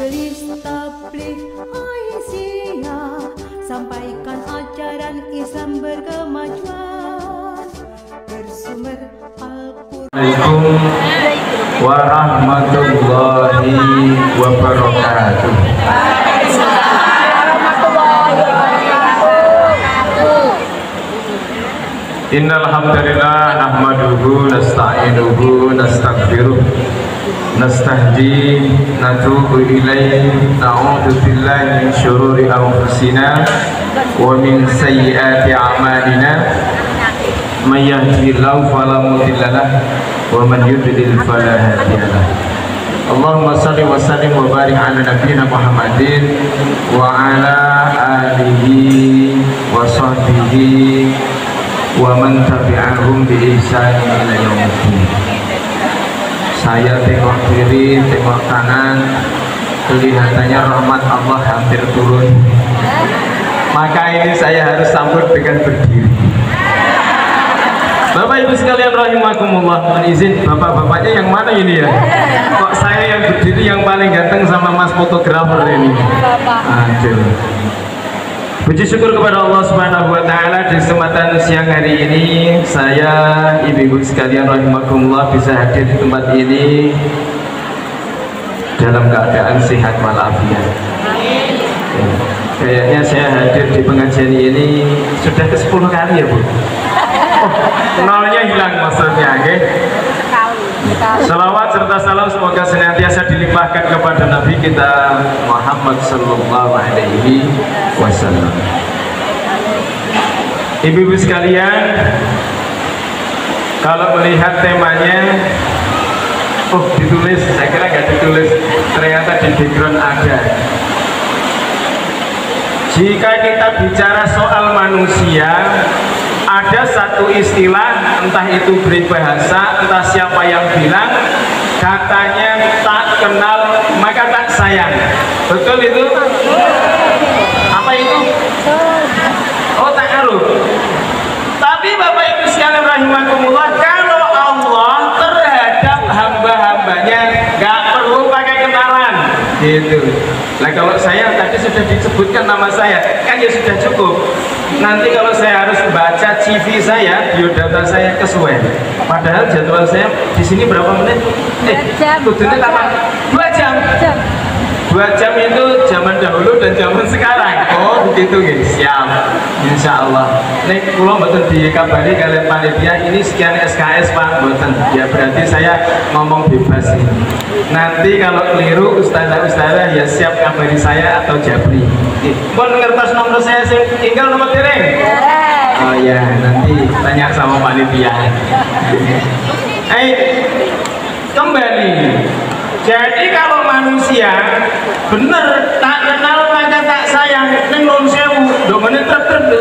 Majelis Tabligh Aisyah, sampaikan ajaran Islam berkemajuan, bersumber Al-Quran. Assalamualaikum warahmatullahi wabarakatuh. Innal hamdalillah nahmaduhu nasta'inuhu nastaghfiruh nastahdi natubu ilaihi na'udzu billahi min syururi anfusina wa min sayyiati a'malina may yahdihillahu fala mudilla lahu wa man yudlil fala hadiya lahu. Allahumma shalli wa sallim wa barik ala nabiyyina Muhammadin wa ala alihi wa sahbihi wa man tabi'ahum bi ihsan ila yaumil. Saya tengok kiri, tengok kanan, kelihatannya rahmat Allah hampir turun. Maka ini saya harus sambut dengan berdiri. Bapak Ibu sekalian rahimakumullah, mohon izin bapak-bapaknya yang mana ini ya? Kok saya yang berdiri yang paling ganteng sama mas fotografer ini? Aduh. Puji syukur kepada Allah Subhanahu wa taala, di kesempatan siang hari ini saya, ibu-ibu sekalian rahimakumullah, bisa hadir di tempat ini dalam keadaan sehat walafiat. Kayaknya saya hadir di pengajian ini sudah ke-10 kali ya, Bu. Oh, nolnya hilang maksudnya, oke? Salawat serta salam semoga senantiasa dilimpahkan kepada Nabi kita Muhammad sallallahu alaihi wasallam. Ibu-ibu sekalian, kalau melihat temanya, oh ditulis, saya kira nggak ditulis, ternyata di background ada. Jika kita bicara soal manusia, ada satu istilah, entah itu peribahasa, entah siapa yang bilang, katanya tak kenal maka tak sayang. Betul itu? Apa itu? Oh, tak ngaruh. Tapi Bapak Ibu sekalian rahimakumullah, kalau Allah terhadap hamba-hambanya nggak perlu pakai kenalan, gitu. Nah kalau saya tadi sudah disebutkan nama saya, kan ya sudah cukup. Nanti kalau saya harus baca CV saya, biodata saya kesuwen. Padahal jadwal saya di sini berapa menit? Kudunya kapan? 2 jam. 2 jam itu zaman dahulu dan zaman sekarang. Oh begitu guys, siap. Insya Allah. Nih pulau betul dikabari kalian panitia ini sekian SKS Pak, betul. Ya berarti saya ngomong bebas ini. Nanti kalau keliru ustazah ya siap kabari saya atau Jabri. Mau ngertos nomor saya tinggal nomor dereng. Oh ya nanti tanya sama panitia. Kembali. Jadi kalau manusia bener tak kenal maka tak sayang, neng non sewu, domene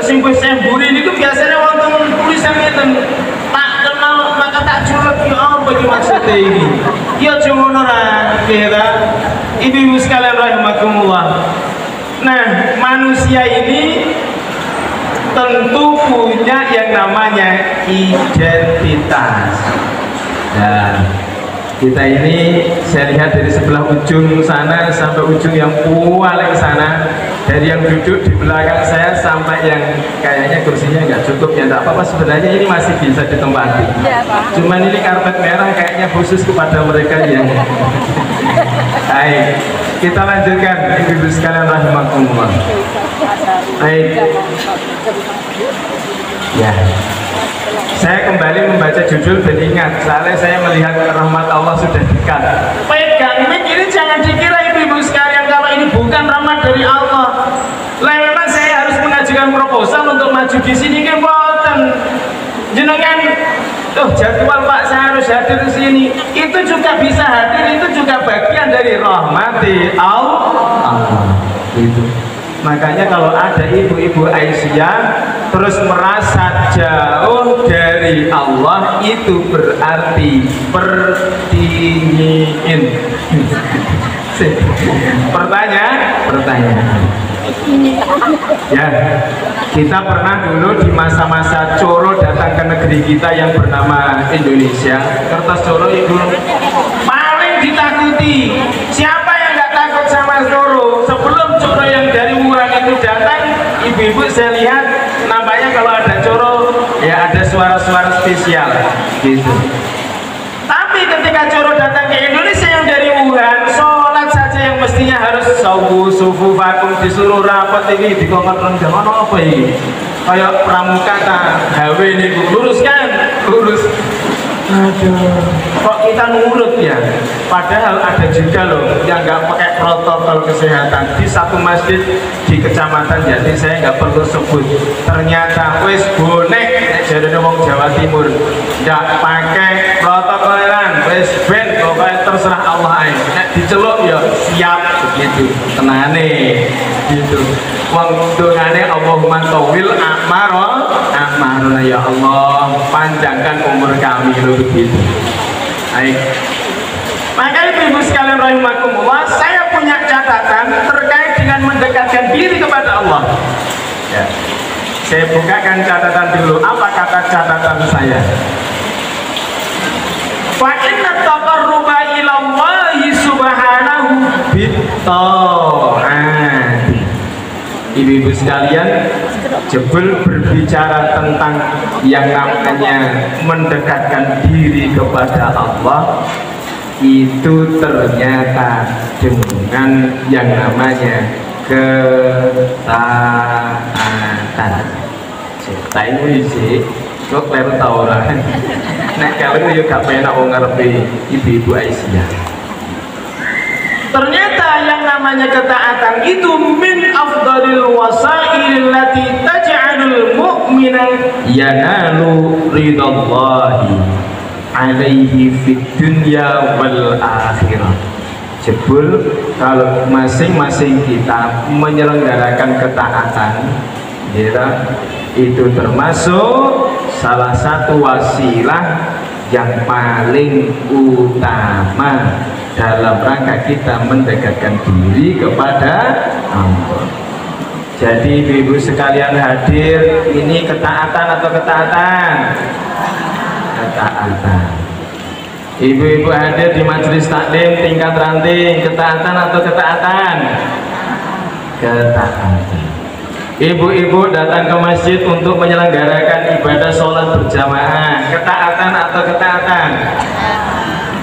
sing wis semburi niku biasanya wonten tulisan ngeten, tak kenal maka tak culek. Ya apa iki maksudnya ini? Ya cuma ora kira. Ibu-ibu sekalian rahimakumullah. Nah, manusia ini tentu punya yang namanya identitas. Nah, kita ini saya lihat dari sebelah ujung sana sampai ujung yang paling sana, dari yang duduk di belakang saya sampai yang kayaknya kursinya nggak cukup, ya nggak apa-apa, sebenarnya ini masih bisa ditempati. Cuman ini karpet merah kayaknya khusus kepada mereka yang baik. Kita lanjutkan, ibu-ibu sekalian rahimakumullah. Baik. Ya. Saya kembali membaca judul dan ingat, soalnya saya melihat rahmat Allah sudah dekat. Pegang mic ini jangan dikira ibu-ibu sekalian kalau ini bukan rahmat dari Allah. Lah memang saya harus mengajukan proposal untuk maju di sini kan boten. Jenengan jadwal Pak saya harus hadir di sini. Itu juga bisa hadir, itu juga bagian dari rahmati Allah. Itu. Makanya kalau ada ibu-ibu Aisyah terus merasa jauh dari Allah, itu berarti berdingin. Pertanyaan. Ya, kita pernah dulu di masa-masa Coro datang ke negeri kita yang bernama Indonesia. Kertas Coro itu paling ditakuti. Siapa yang nggak takut sama ibu-ibu saya lihat nampaknya kalau ada coro ya ada suara-suara spesial gitu. Tapi ketika coro datang ke Indonesia yang dari Wuhan, sholat saja yang mestinya harus sufu vakum disuruh rapat ini dikongkot rendang apa ini? Kayak pramuka tak HW ini lurus kan? Lurus. Aduh, kok kita nurut ya? Padahal ada juga loh yang nggak pakai protokol kesehatan di satu masjid di kecamatan Jati, saya nggak perlu sebut. Ternyata wis bonek jadi ngomong Jawa Timur nggak pakai protokolan, wis ben pokoknya terserah Allah aja. Nek diceluk ya siap begitu, tenane gitu. Wong dongane Allahumma tawil amarona ya Allah, panjangkan umur kami lo begitu. Baik. Maka ibu-ibu sekalian rahimakumullah, saya punya catatan terkait dengan mendekatkan diri kepada Allah. Ya. Saya bukakan catatan dulu. Apa kata catatan saya? Fa inna taqarruba ila Allah subhanahu bitta'at. Ibu-ibu sekalian, jebul berbicara tentang yang namanya mendekatkan diri kepada Allah, itu ternyata dengan yang namanya ketaatan. Saya ini sih, kok kleru tau lah. Nek kalau itu gak penak ngerti ibu-ibu Aisyah. Ternyata yang namanya ketaatan itu min afdalil wasail lati taj'alul mu'mina yanalu ridallahi alaihi fid dunya wal akhirah. Jebul kalau masing-masing kita menyelenggarakan ketaatan, ya, itu termasuk salah satu wasilah yang paling utama dalam rangka kita mendekatkan diri kepada Allah. Jadi ibu-ibu sekalian hadir, ini ketaatan atau ketaatan? Ketaatan. Ibu-ibu hadir di majelis taklim tingkat ranting, ketaatan atau ketaatan? Ketaatan. Ibu-ibu datang ke masjid untuk menyelenggarakan ibadah sholat berjamaah, ketaatan atau ketaatan?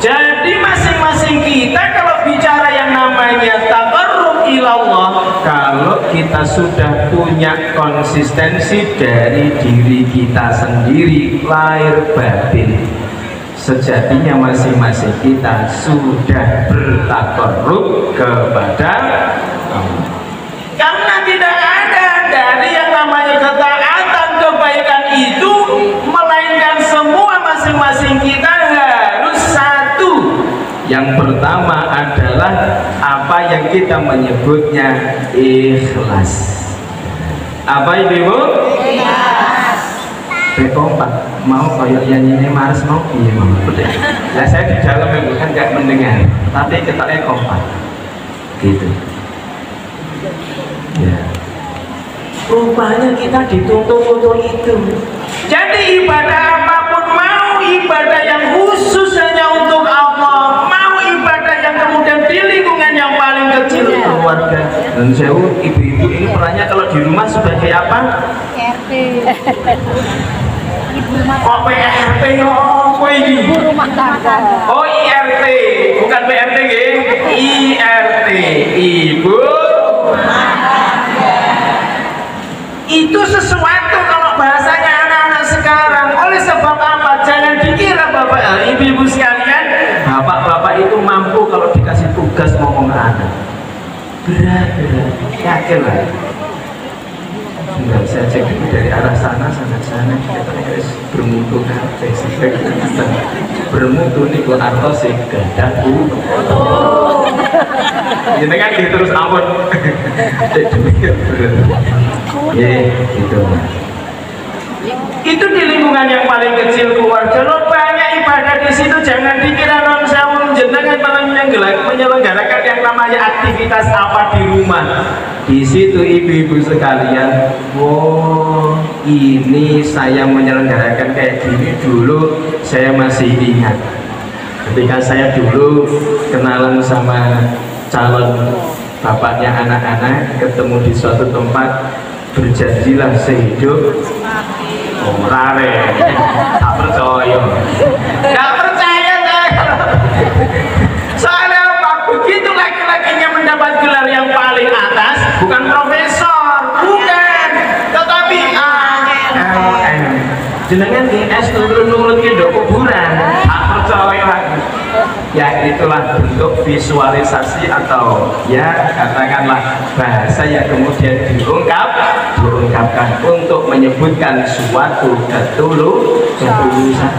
Jadi masing-masing kita kalau bicara yang namanya taqarrub ilallah, kalau kita sudah punya konsistensi dari diri kita sendiri lahir batin, sejatinya masing-masing kita sudah bertaqarrub kepada Allah. Karena tidak ada dari yang namanya ketaatan kebaikan itu, melainkan semua masing-masing kita harus satu. Yang pertama adalah apa yang kita menyebutnya ikhlas. Apa ibu? Ikhlas. Kompak mau kayak nyanyi Mars mau iya mau udah. Lah saya di dalam bukan nggak mendengar, tapi ketoknya kompak gitu. Ya. Rupanya kita dituntut untuk itu. Jadi ibadah apapun, mau ibadah yang khusus hanya untuk Allah, mau ibadah yang kemudian di lingkungan yang paling kecil keluarga. Dan saya ibu-ibu ini perannya kalau di rumah sebagai apa? RT. Kok PRT apa ini? Ibu rumah tangga. Oh IRT, bukan PRT nggih. IRT, ibu rumah tangga. Itu sesuatu kalau bahasanya anak-anak sekarang. Oleh sebab apa? Jangan dikira bapak ibu-ibu sekalian, bapak-bapak itu mampu kalau dikasih tugas ngomong anak. Berat, yakin lah. Enggak, saya cek dari arah sana sana kita harus bermutu kan, bermutu nih kok artos sih gadaku. Ini kan gitu terus ampun. Ya gitu. Itu di lingkungan yang paling kecil keluarga. Lo banyak ibadah di situ, jangan dikira non sawung jenengan malah menyelenggarakan yang namanya aktivitas apa di rumah. Di situ ibu-ibu sekalian, wow, ini saya menyelenggarakan kayak gini dulu. Saya masih ingat ketika saya dulu kenalan sama calon bapaknya anak-anak, ketemu di suatu tempat. berjanjilah sehidup rare. Tak percaya. Gak percaya deh. Soalnya apa? Begitu laki-lakinya mendapat gelar yang paling atas, bukan profesor, bukan, tetapi jenengan di es nurut-nurut ke kuburan. Tak percaya lagi. Ya itulah bentuk visualisasi atau ya katakanlah bahasa yang kemudian diungkapkan untuk menyebutkan suatu ketulusan.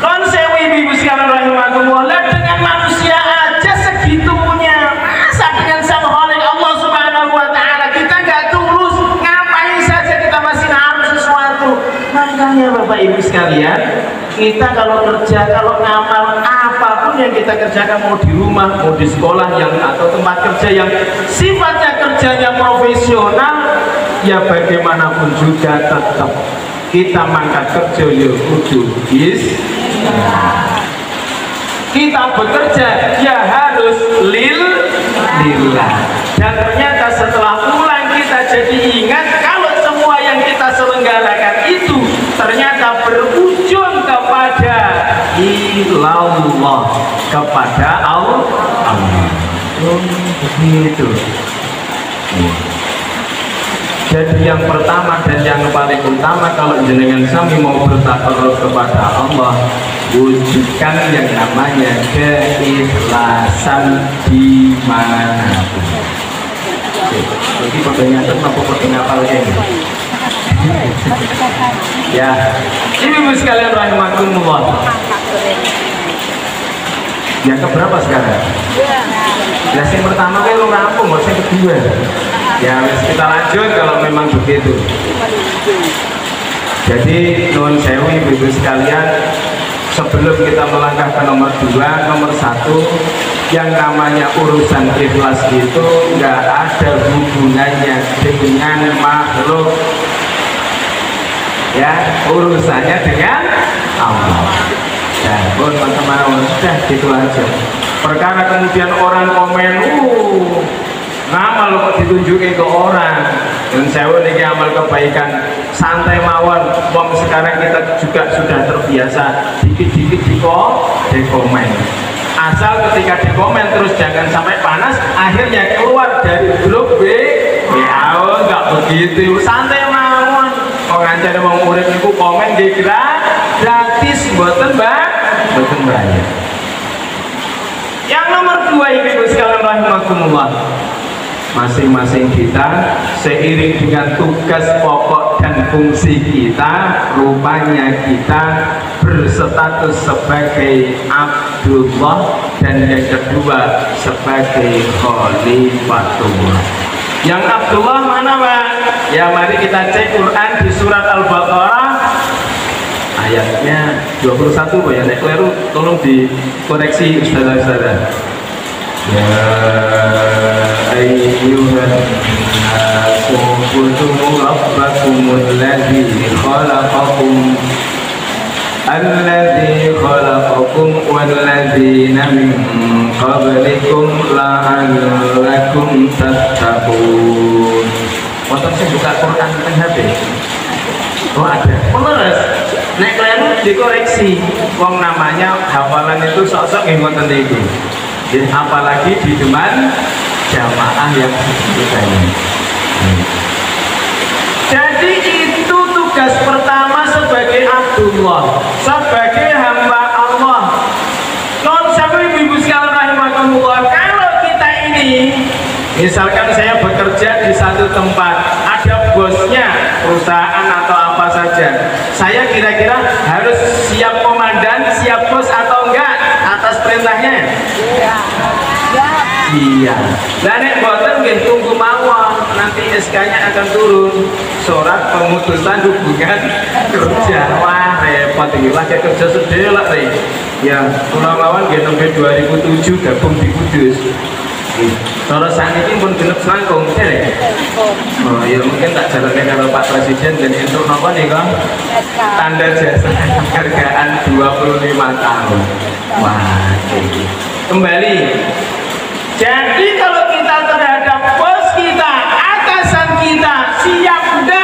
Konsewi ibu sekalian rahimakumullah, dengan manusia aja segitunya, masa dengan sama Khalik Allah Subhanahu wa taala kita nggak tulus, ngapain saja kita masih naruh sesuatu. Makanya Bapak Ibu sekalian, kita kalau kerja, kalau ngamal apapun yang kita kerjakan, mau di rumah, mau di sekolah yang atau tempat kerja yang sifatnya kerjanya profesional, ya bagaimanapun juga tetap kita mangkat kerja ya kudu kita bekerja ya harus lillah. Dan ternyata setelah pulang kita jadi ingat kalau semua yang kita selenggarakan itu ternyata berujung kepada ilallah, kepada Allah. Begitu. Jadi yang pertama dan yang paling utama, kalau jenengan sami mau bertakarruf kepada Allah, wujudkan yang namanya keikhlasan di manapun. Jadi pertanyaan apa pertanyaan ini? Ya, ini ibu sekalian rahimakumullah. Yang keberapa sekarang? Yang pertama kan lo rampung, yang kedua. Ya, kita lanjut kalau memang begitu. Jadi nuwun sewu ibu sekalian, sebelum kita melangkah ke nomor 2, nomor 1, yang namanya urusan ikhlas itu nggak ada hubungannya dengan makhluk. Ya, urusannya dengan Allah. Ya, teman-teman, sudah gitu aja. Perkara kemudian orang komen, ngamal kok ditunjukin ke orang, dan saya ini amal kebaikan santai mawon. Wong sekarang kita juga sudah terbiasa dikit-dikit di komen. Asal ketika di komen terus jangan sampai panas, akhirnya keluar dari grup WA. Nggak begitu, santai mawon. Pengajar mau urip niku komen gratis, mboten bayar. Yang nomor 2 ibu sekalian rahimakumullah, masing-masing kita seiring dengan tugas pokok dan fungsi kita, rupanya kita berstatus sebagai Abdullah dan yang kedua sebagai Khalifatullah. Yang Abdullah mana Pak? Ya mari kita cek Quran di surat Al-Baqarah ayatnya 21 Pak ya, nek keliru tolong dikoreksi ustazah-ustazah. Ya ayyuhan nasu ubudu rabbakumul ladzi khalaqakum walladzina min qablikum la'allakum tattaqun. Wonten sing buka Quran teng HP. Oh ada. Penerus nek kalian dikoreksi, wong namanya hafalan itu sok-sok nggih wonten niku. Apalagi di depan jamaah yang kita ini. Jadi itu tugas pertama sebagai Abdullah, sebagai hamba Allah. Non sampai ibu sekalian rahimakumullah, kalau kita ini misalkan saya bekerja di satu tempat, ada bosnya perusahaan atau apa saja, saya kira-kira harus siap komandan, siap bos atau enggak atas perintahnya? Iya. Lah nek boten nggih tunggu mawon, nanti SK-nya akan turun. Surat pemutusan hubungan kerja. Wah, repot iki. Lagi kerja sedelok iki. Ya, kula mawon nggih nembe 2007 gabung di Kudus. Cara sakniki pun genep selangkung, derek. Oh, ya mungkin tak jalane karo Pak Presiden dan entuk napa nika? Tanda jasa penghargaan 25 tahun. Wah, iki. Kembali. Jadi kalau kita terhadap bos kita, atasan kita siap enggak?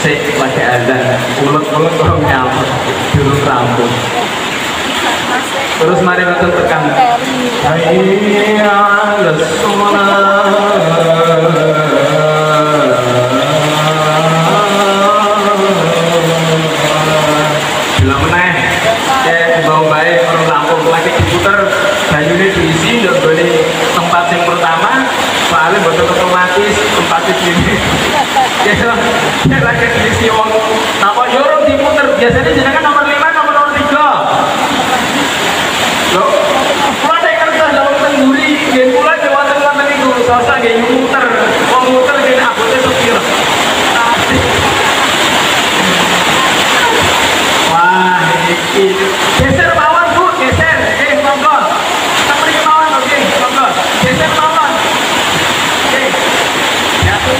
Sik lagi azan, ulet-ulet kok nyamuk durung rampung. Terus mari wonten tekan. Hayya 'alas Bila meneh, bau baik orang Lampung lagi diputer, banyune diisi, nggak boleh tempat yang pertama, soalnya betul otomatis tempat ini. Ya lagi diisi om, nama yorong diputer biasanya jenengan nomor 5, nomor 3. Loh, pula ada kertas dalam tengguri, dia pula jawatan itu, soalnya dia muter, muter gini abotnya supir. Wah, ini geser mawon Bu, geser. Monggo. Sampai mawon, oke, monggo. Geser mawon. Oke. Jatuh.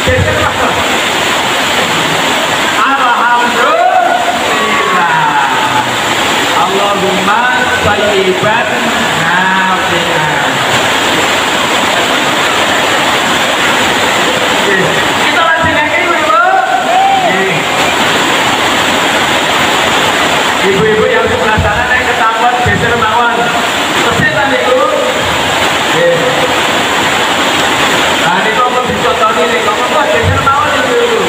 Geser mawon. Alhamdulillah. Allahumma thayyiban nafi'an. Kita lanjut lagi Ibu. Ibu-ibu yang sebelah sana naik ketahuan geser mawon. Kesetan itu. Nah ini kok dicontoh ini, kok geser mawon ibu-ibu.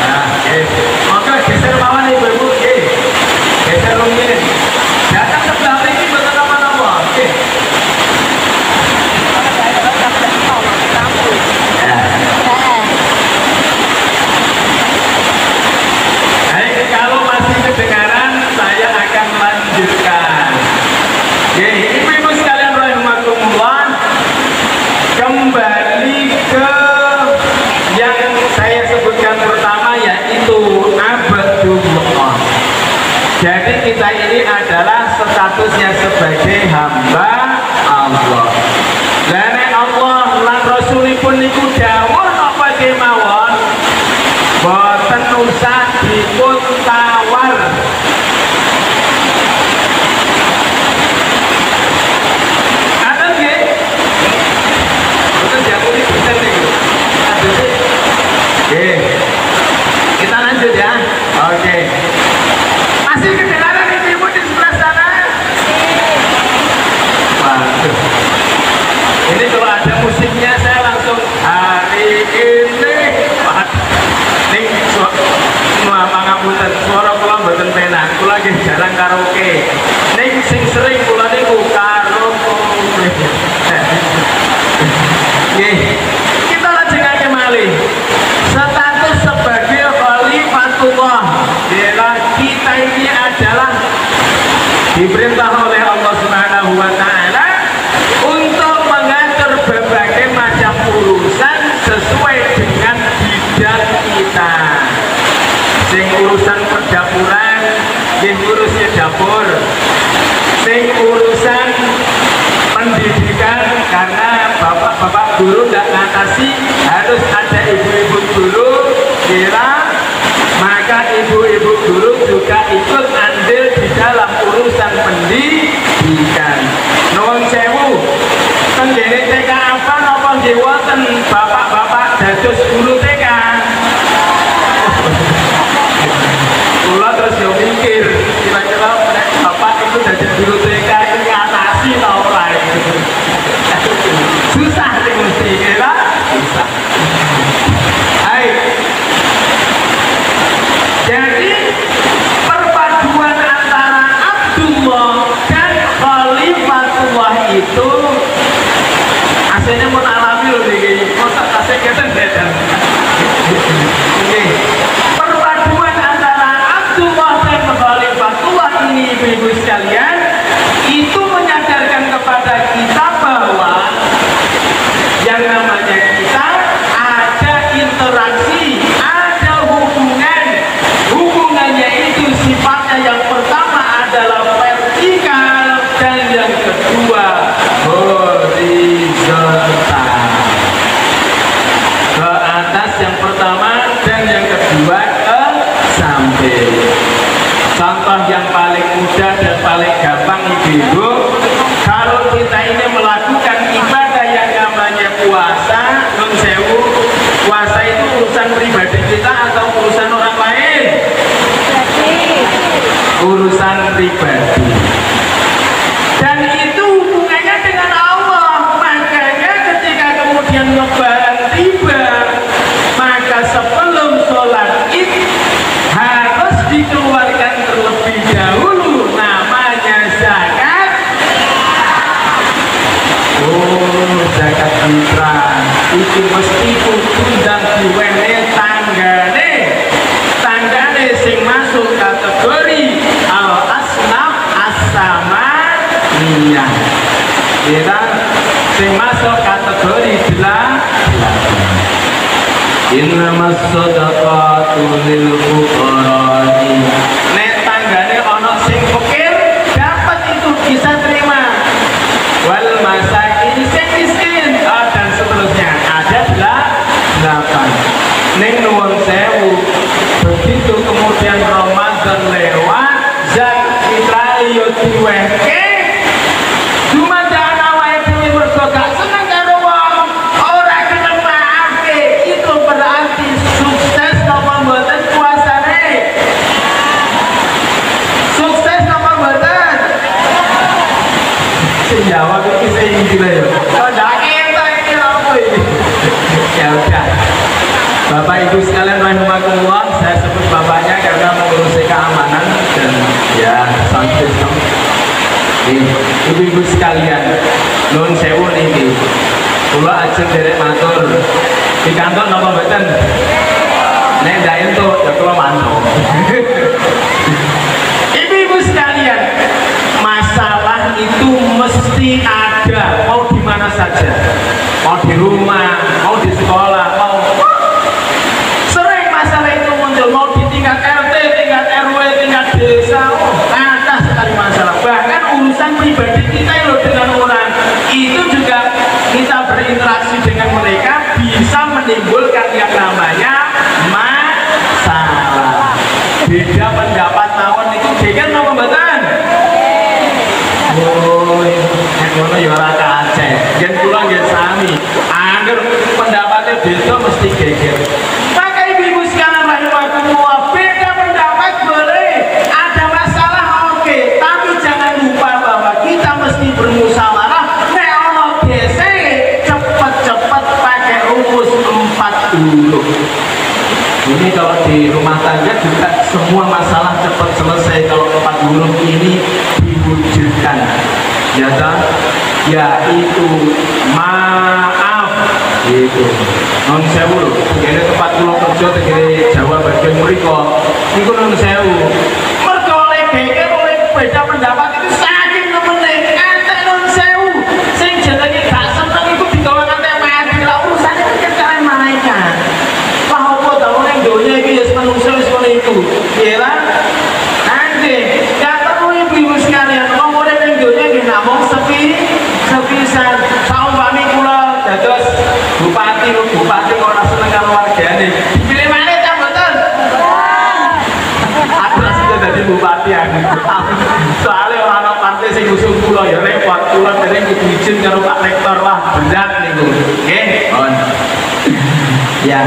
Nah, oke geser mawon ibu-ibu. Geser lumit. Datang sebelah ini betul apa-apa. Oke. Kalau masih kedengaran, saya akan lanjutkan. Ibu-ibu sekalian rahimakumullah, kembali ke yang saya sebutkan pertama, yaitu abdullah. Jadi kita ini adalah statusnya sebagai hamba Allah. Dan Allah lan Rasulipun niku dawuh apa kemawon, boten usah dipun tawar. Ada nggih? Boten diakuni bener niku. Oke. Kita lanjut ya. Oke. Masih kedengaran ibu-ibu di sebelah sana? Waduh. Ini kalau ada musiknya saya langsung hari ini. Nih semua pangapunten suara kula mboten penak. Kula nggih jarang karaoke. Ning sing sering kula niku karaoke. Nggih. Kita lajengake malih. Status sebagai khalifatullah. Bila kita ini adalah diperintah oleh Allah Subhanahu wa taala untuk mengatur berbagai macam urusan sesuai dengan bidang kita. Sing urusan perdapuran, sing urusnya dapur. Sing urusan pendidikan, karena bapak-bapak guru tidak ngatasi, harus ada ibu-ibu guru. Kira maka ibu-ibu guru juga ikut andil di dalam urusan pendidikan. Nuwun sewu, tenggene TK apa napa nggih wonten bapak-bapak dados guru TK? Kula terus yo mikir, kira-kira bapak itu dadi guru TK itu ngatasi ta ora? Susah nek mesti kira, susah. Hai. Jadi perpaduan antara Abdullah dan Khalifatullah itu aslinya mau alami loh nih, mau tak kasih kita perpaduan antara Abdullah dan Khalifatullah ini ibu-ibu sekalian itu menyadarkan kepada kita bahwa yang namanya kita ada interaksi, ada hubungannya itu sifatnya yang pertama adalah vertikal dan yang kedua horizontal. Ke atas yang pertama dan yang kedua ke samping. Contoh yang paling mudah dan paling pribadi. Dan itu hubungannya dengan Allah. Makanya ketika kemudian Lebaran tiba, maka sebelum sholat Id harus dikeluarkan terlebih dahulu namanya zakat. Oh, zakat fitrah itu mesti kudu dan diwene tanggane sing masuk kategori al asnaf as-samaniyah. Kita sing masuk kategori 8. Innamas shadaqatu lil fuqara'i. Nek tanggane ana sing fakir dapat itu bisa terima. Wal masakin sing miskin dan seterusnya ada 8. Ning nuwun sewu, begitu kemudian Ramadan lewat, zakat fitrah yo diwehke. Cuma jangan awake dhewe mergo gak seneng karo wong, ora gelem maafke. Itu berarti sukses napa mboten puasane? Sukses napa mboten? Sing jawab iki sing iki lho. Kok ndak entuk iki opo iki? Ya udah. Bapak Ibu sekalian rahimakumullah, saya sebut bapaknya karena mengurusi keamanan dan ya sound system. Ibu-ibu sekalian, nun sewu niki, kula ajeng derek matur di kantor napa mboten? Nek ndak entuk ya kula mantuk. Ibu-ibu sekalian, masalah itu mesti ada, mau di mana saja, mau di rumah, mau di sekolah, mau di tingkat RT, tingkat RW, tingkat desa, ada sekali masalah. Bahkan urusan pribadi kita loh dengan orang itu juga kita berinteraksi dengan mereka bisa menimbulkan yang namanya masalah. Beda pendapat mawon itu geger napa mboten? Oh, nek ngono ya ora kacek. Yen kula nggih sami, angger pendapatnya beda mesti geger. Beda pendapat boleh, ada masalah oke, tapi jangan lupa bahwa kita mesti bermusyawarah. Nek ono dese cepet-cepet pakai rumus 4 huruf. Ini kalau di rumah tangga juga semua masalah cepat selesai kalau 4 huruf ini diwujudkan. Ya tak? Yaitu maaf. Gitu. Non sewu lho, kene tempat kula kerja tegere Jawa bagian mriko. Niku non sewu. Mergo oleh geger oleh beda pendapat itu saking nemene ate non sewu. Sing jenenge gak seneng iku digawe nganti mati. Lah urusane kecaren malaikat. Wah opo ta wong ning donya iki wis manungsa wis ngono iku. Piye lah? Nanti gak perlu ibu-ibu sekalian wong urip ning donya nggih namung sepisan. Saumpami kula dados bupati kok ora seneng karo wargane. Pilih maneh ta mboten? Aku sudah dadi bupati aku. Soale ora ana partai sing ngusung kula ya repot. Kula dereng kudu izin karo Pak Rektor lah berat niku. Nggih, mohon. Ya.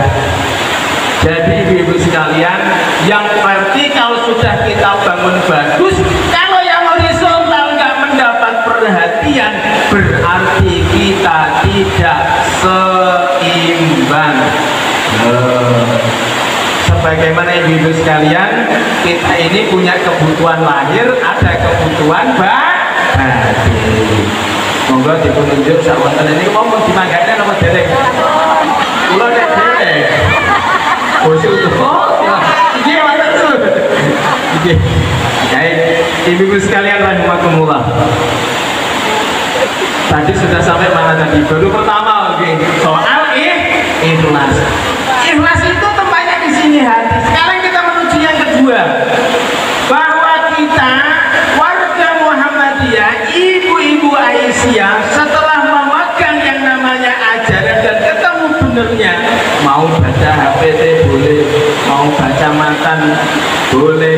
Jadi ibu-ibu sekalian, yang vertikal sudah kita bangun bagus, kalau yang horizontal nggak mendapat perhatian, berarti kita tidak seimbang. Sebagaimana ibu-ibu sekalian, kita ini punya kebutuhan lahir, ada kebutuhan batin. Monggo dipununjuk sawanten ini ngomong dimanggane nama derek. Kula nek derek. Bos itu. Iki wonten tuh. Iki. Baik, ibu-ibu sekalian rahimakumullah. Tadi sudah sampai mana tadi? Baru pertama oke. Soal ikhlas. Ikhlas itu tempatnya di sini hati. Sekarang kita menuju yang kedua. Bahwa kita warga Muhammadiyah, ibu-ibu Aisyah setelah memegang yang namanya ajaran dan ketemu benernya, mau baca HPT boleh, mau baca matan boleh,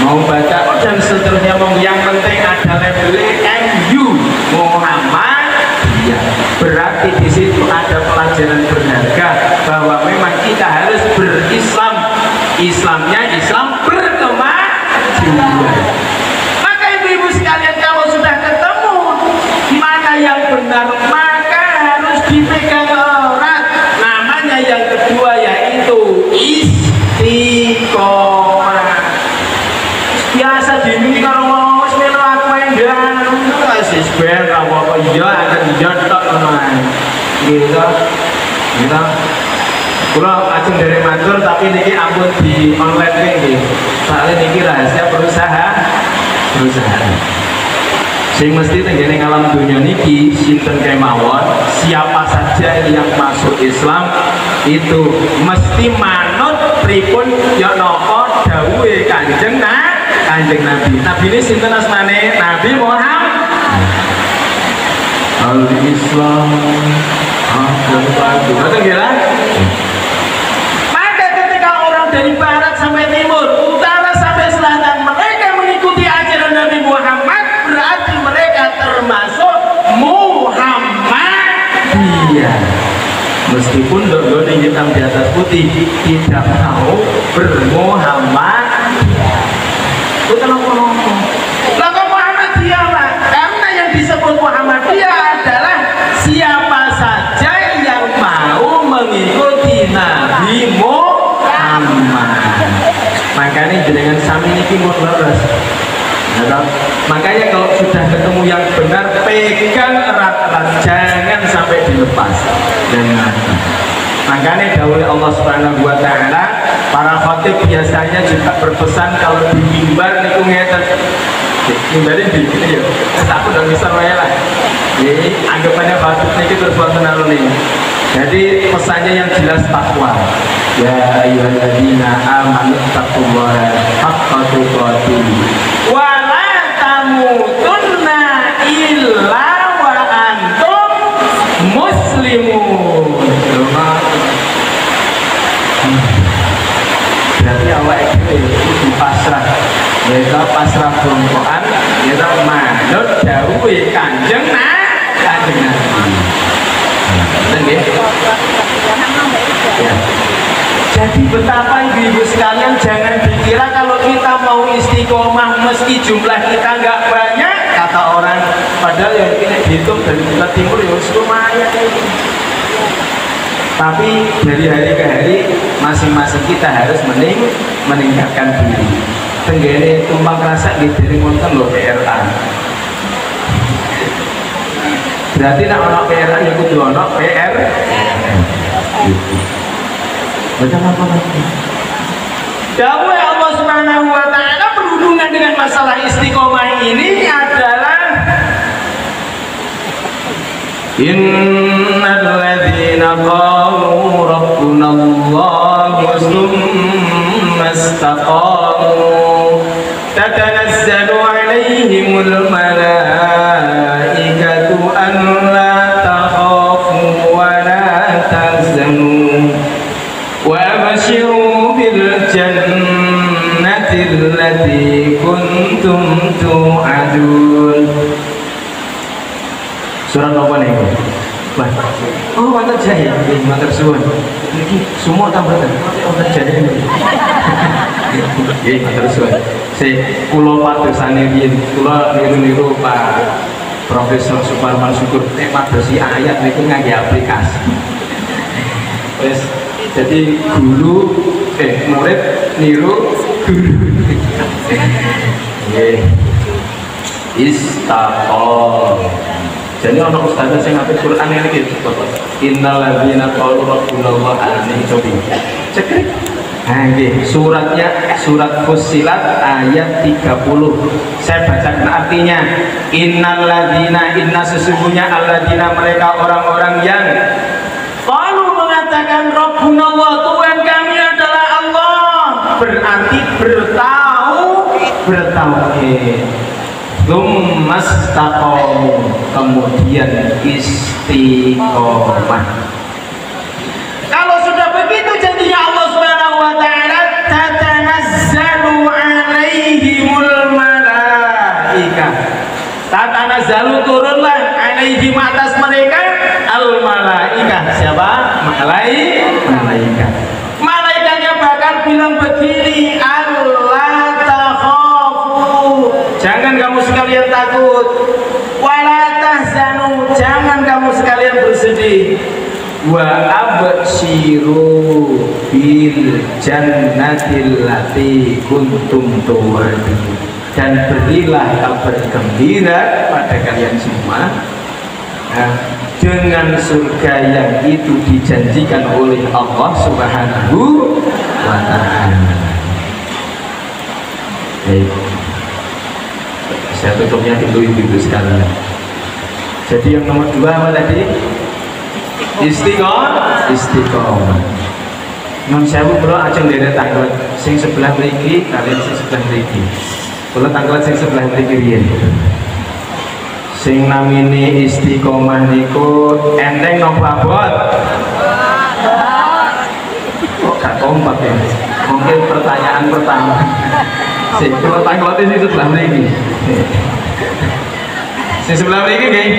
mau baca dan seterusnya, yang penting ada labelnya MU Muhammadiyah. Berarti di situ ada pelajaran berharga bahwa memang kita harus berislam. Islamnya Islam berkemajuan. Maka yang benar maka harus dipegang erat. Namanya yang kedua yaitu istiqomah. Biasa dini kalau mau melu aku endan wis ben apa iya ada nyetok ngono ae. Gitu. Gitu. Kula ajeng dari matur tapi niki ampun di online nggih. Soalnya niki rahasia perusahaan. Sing mesti tenggene alam dunia niki sinten kemawon siapa saja yang masuk Islam itu mesti manut pripun ya napa dawuhe Kanjeng Nabi. Nabi ini sinten asmane? Nabi Muhammad. Al-Islam betul gila? Maka ketika orang dari barat sampai timur, utara sampai selatan, mereka mengikuti ajaran Nabi Muhammad, berarti mereka termasuk Muhammadiyah. Meskipun dodone hitam di atas putih, tidak mau bermuhammad. Bukan apa-apa. Lah kok Muhammadiyah, Pak? Karena yang disebut Muhammadiyah adalah siapa saja yang mau mengikuti Nabi Muhammad. Makanya dengan sami niki mun leres. Makanya kalau sudah ketemu yang benar pegang erat-erat, jangan sampai dilepas. Makanya dawuh Allah Subhanahu wa taala, para khatib biasanya juga berpesan kalau di mimbar niku ngeten. Mimbarin di sini ya. Aku udah bisa wae lah. Jadi anggapannya khatib niki terus wonten alune. Jadi pesannya yang jelas takwa. Ya ayyuhalladzina amanu taqullaha haqqa tuqatih. Wa la tamutunna illa wa antum muslimun. Berarti awak itu pasrah, yaitu pasrah bongkoan, yaitu manut dawuhe Kanjeng Nabi. Ya. Jadi betapa ibu-ibu sekalian jangan dikira kalau kita mau istiqomah meski jumlah kita nggak banyak kata orang, padahal yang ini dihitung dari Jawa Timur ya lumayan. Tapi dari hari ke hari masing-masing kita harus meningkatkan diri. Tenggene tumpang rasa di diri wonten lho PRA. Berarti nak ono PRA ya kudu ono PR. Baca apa lagi? Dawuh Allah Subhanahu wa taala berhubungan dengan masalah istiqomah ini adalah innal ladzina qalu rabbuna Allah tsumma istaqamu tatanazzalu alaihimul malaikatu an la takhafu wa la tahzanu wa abshiru bil jannati allati kuntum tu'adun. Surat apa nih? Oh, Mater Jaya, Mater Suwun. Ini semua tambatan. Mater Jaya ini. Mater Suwun. Saya pulau patusane riyen, kula niru-niru Pak Profesor Suparman Syukur. Madosi ayat niku ngangge aplikasi. Wes, jadi guru murid niru guru. Nggih. Istaqom. Jadi orang ustazah yang ngapain Quran ini gitu, innal ladzina qalu rabbuna Allah ini cobi cekrik. Suratnya surat Fussilat ayat 30. Saya bacakan artinya. Innal ladzina, inna sesungguhnya alladzina mereka orang-orang yang qalu mengatakan rabbuna Allah, Tuhan kami adalah Allah. Berarti bertauhid. Tsumastaqamu, kemudian istiqomah. Kalau sudah begitu jadinya Allah Subhanahu wa taala tatanazzalu alaihimul malaikah. Tatanazzalu turunlah alaihim atas mereka al malaikah. Siapa? Malaikah. Malaikatnya bakal bilang begini, Allah takhafu, jangan kamu sekalian takut, wala tahzanu, gede wa absyiru bil jannatil lati kuntum tu'adun, dan berilah kabar gembira pada kalian semua dengan surga yang itu dijanjikan oleh Allah Subhanahu wa ta'ala. Baik, saya tutupnya dulu ibu sekalian. Jadi yang nomor 2 apa tadi? Istiqomah. Non sewu kula ajeng dherek tanglet sing sebelah mriki kalian sing sebelah mriki. Kula tanglet sing sebelah mriki riyen. Sing namine istiqomah niku enteng napa abot? Kok gak kompak ya? Mungkin pertanyaan pertama. Sing kula tanglet sing sebelah mriki. Sing sebelah mriki nggih.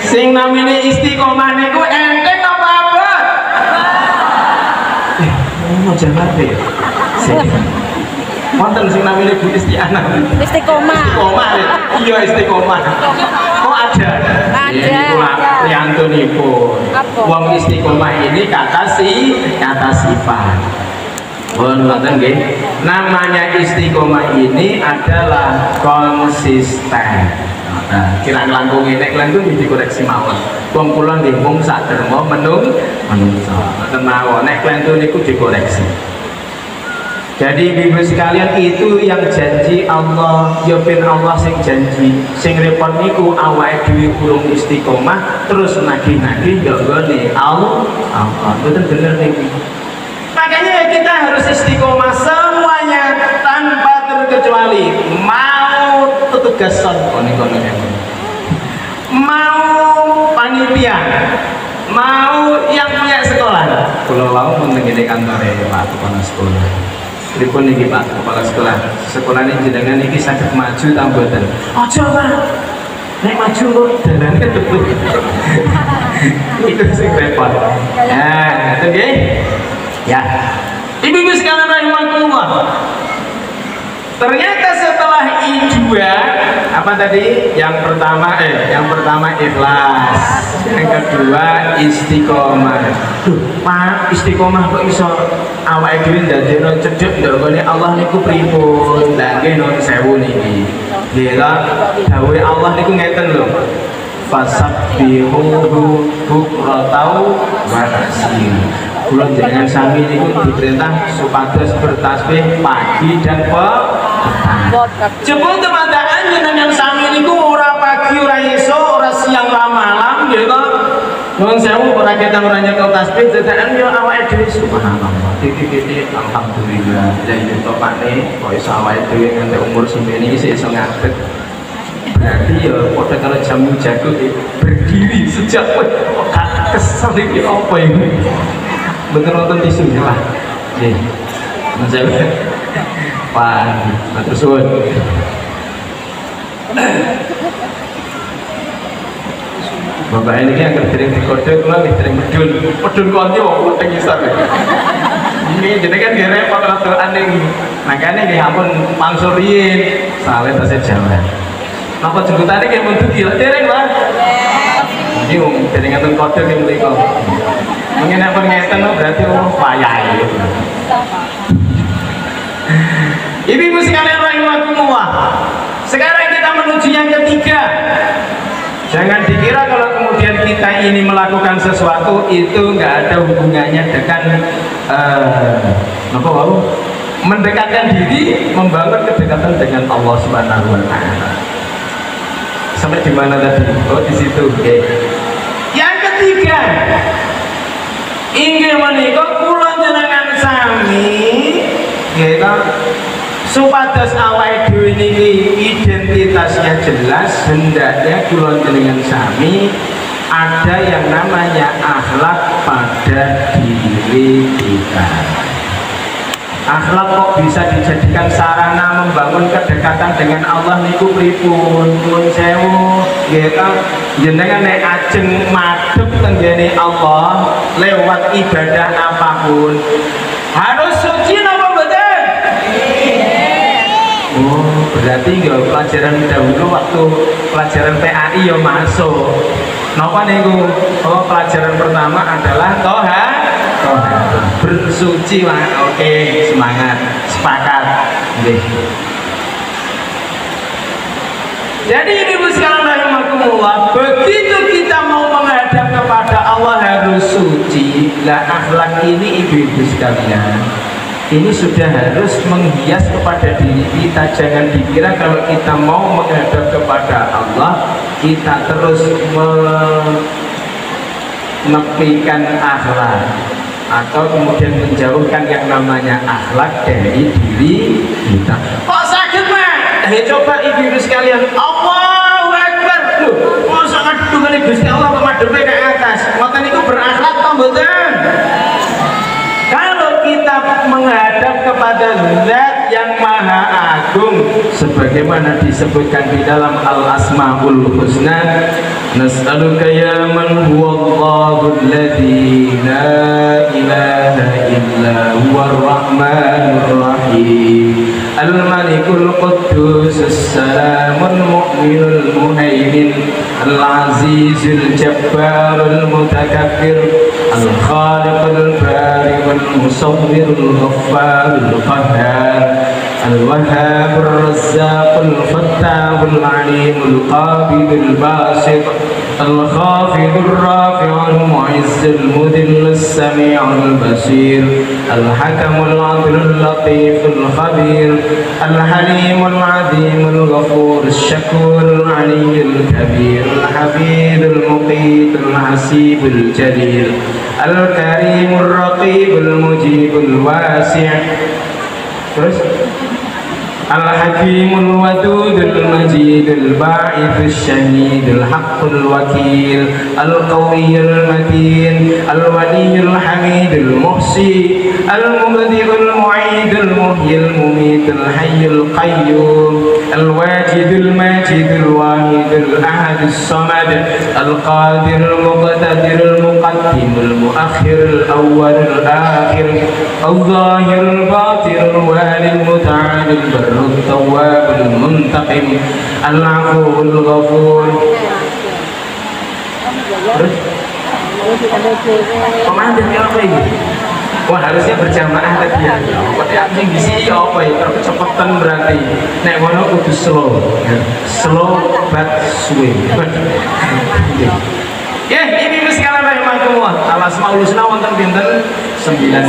Sing namine istiqomah niku enteng napa abot? Mau jawab ya? Wonten sing namine Bu Istiana. Istiqomah. Istiqomah. Iya istiqomah. Oh ada. Ada. Priyantunipun. Wong istiqomah ini kata sifat. Wonten nggih. Namanya istiqomah ini adalah konsisten. Nah, kirang langkung ini langkung dikoreksi mawon. Wong kula nggih mung saderma menungso. Mboten mawon nek klentu niku dikoreksi. Jadi Ibu sekalian, itu yang janji Allah, ya ben Allah sing janji. Sing repot niku awake dhewe urung istiqomah terus nagih-nagih ya nggone Allah. Mboten bener niki. Makanya kita harus istiqomah semuanya tanpa terkecuali. Mau petugas son mau panitia, mau yang punya sekolah. Kalau mau mengenai kantor Pak Kepala Sekolah. Pripun niki Pak Kepala Sekolah? Sekolah ini jenengan niki saged maju ta mboten? Aja Pak. Nek maju kok dalane tutup. Itu sing repot. Ya, itu nggih. Ya. Ibu-ibu sekalian rahimakumullah. Ternyata setelah I2 apa tadi? Yang pertama ikhlas, yang kedua istiqomah. Pak, istiqomah kok iso awake dhewe ndadekno cedhek ndongone Allah niku pripun? Lah nggih nuwun sewu niki. Nggih dawuhe Allah niku ngeten lho. Fasabbihuhu bukratan wa asila. Kula jenengan sami niku diperintah supados bertasbih pagi dan petang. Jebul temadaan jenengan sami niku ora pagi, ora esuk, ora siang, ora malam nggih to. Nuwun sewu ora ketan ora nyekel tasbih dadakan yo awake dhewe subhanallah. Titik-titik alhamdulillah. Ya iki topane kok iso awake dhewe nganti umur semene iki iso ngadeg. Berarti ya pada kalau jamu jago berdiri sejak kok kesel iki apa ini? Betul nonton tisu lah. Nih, menjawab. Pak, terus suwun. Bapak ini yang sering dikode, kalau sering medun konti, wong penting isap. Ini jadi kan dia repot waktu aneh. Makanya dia ampun pangsuriin, salah tasnya jalan. Napa jemputannya kayak mundur gila, dereng lah. Ini jadi ngatur kode yang mereka. Mungkin apa ngeten berarti payah. Ibu-ibu sekalian rahimakumullah. Sekarang kita menuju yang ketiga. Jangan dikira kalau kemudian kita ini melakukan sesuatu itu nggak ada hubungannya dengan mendekatkan diri, membangun kedekatan dengan Allah Subhanahu wa taala. Sampai di mana tadi? Oh, di situ. Okay. Yang ketiga, inggih menika kula jenengan sami nggih supados awake dhewe niki identitasnya jelas, hendaknya kula jenengan sami ada yang namanya akhlak pada diri kita. Akhlak kok bisa dijadikan sarana membangun kedekatan dengan Allah niku pripun? Nuwun sewu nggih ta jenengan nek ajeng madhep tenggene Allah lewat ibadah apapun harus suci napa mboten? Oh, berarti nggak pelajaran dahulu waktu pelajaran PAI ya masuk. Napa niku? Oh, pelajaran pertama adalah bersuci lah. Oke, semangat, sepakat. Nggih. Jadi ibu sekalian rahimakumullah, begitu kita mau menghadap kepada Allah harus suci. Lah akhlak ini ibu-ibu sekalian, ini sudah harus menghias kepada diri kita. Jangan dikira kalau kita mau menghadap kepada Allah kita terus menepikan akhlak atau kemudian menjauhkan yang namanya akhlak dari diri kita. Kok sakit mah? Coba ibu-ibu sekalian, Allahu Akbar. Loh, masa ngadungan Gusti Allah pemademnya ke atas. Ngoten itu berakhlak atau mboten? Kalau kita menghadap kepada Zat yang Maha Agung sebagaimana disebutkan di dalam Al-Asmaul Husna, nas'aluka ya man huwallahu alladzi la ilaha illa huwar rahmanur rahim al-malikul quddus as-salamul mu'minul muhaimin al-azizul jabbarul mutakabbir al-khaliqul bari'ul musawwirul ghaffarul qahhar الوهاب الرزاق الفتاح العليم القابض الباسط الخافض الرافع المعز المذل السميع البصير الحكم العدل اللطيف الخبير الحليم العظيم الغفور الشكور العلي الكبير الحفيظ المقيت الحسيب الجليل الكريم الرقيب المجيب الواسع. Terus الحكيم الودود المجيد الباعث الشهيد الحق الوكيل القوي المتين الولي الحميد المحصي المبدئ المعيد المحيي المميت الحي القيوم الواجد الماجد الواحد الأحد الصمد القادر المقتدر المقدم المؤخر الأول الآخر الظاهر الباطن الوالي المتعال البر التواب المنتقم العفو الغفور. Komandannya apa ini? Wah, harusnya berjamaah tadi ya. Kok yang di sini apa ya? Kecepatan berarti. Nek ngono kudu slow. Slow but swing. Ya, ini sekalian rahimakumullah. Al-Asmaul Husna wonten pinten? 99.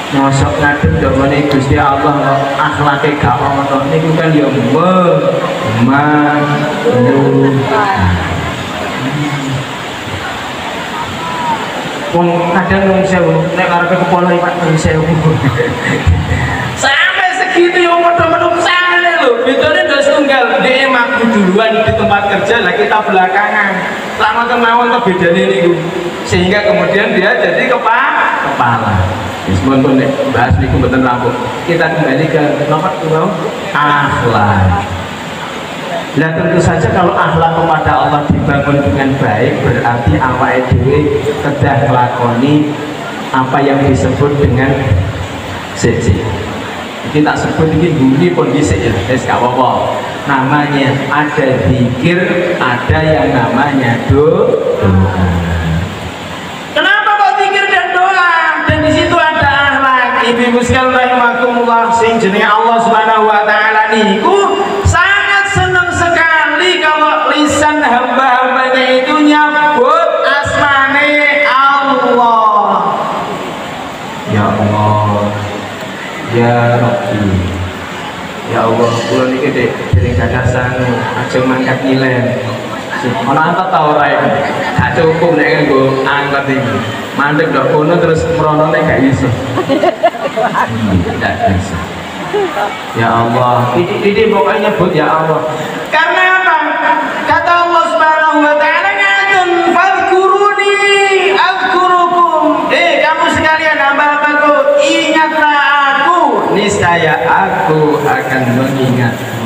Mosok ngadep dongane Gusti Allah akhlake gak ono niku kan ya wong kadang wong sewu nek karepe kepala Pak wong sewu sampai segitu yo modho-modho sangane lho bedane ndak setunggal dhek mangku duluan di tempat kerja lah kita belakangan lama kemawon to bedane niku sehingga kemudian dia jadi kepala. Semoga nih bahas niku mboten rampung. Kita kembali ke nomor 2 akhlak. Nah tentu saja kalau akhlak kepada Allah dibangun dengan baik berarti awake dhewe kedah nglakoni apa yang disebut dengan siji. Iki tak sebut iki bunyi kondisi ya, wis gak apa-apa. Namanya ada zikir, ada yang namanya doa. Kenapa kok zikir dan doa? Dan di situ ada akhlak. Ibu-ibu sekalian rahimakumullah, sing jenenge Allah Subhanahu wa taala niku sangat senang sekali kalau lisan hamba-hambanya itu nyebut asmane Allah. Ya Allah, ya Rabbi, ya Allah, kula niki dek dereng gadah sangu, aja mangkat ngilen. Ono angkat ta ora iki? Gak cukup nek nggo angkat iki. Mandek ndok kono terus mronone gak iso. Tidak bisa. Ya Allah, ini pokoknya nyebut ya Allah. Karena apa? Kata Allah Subhanahu wa taala ngatun fadhkuruni azkurukum. Kamu sekalian hamba-hambaku, ingatlah aku, niscaya aku akan mengingatmu.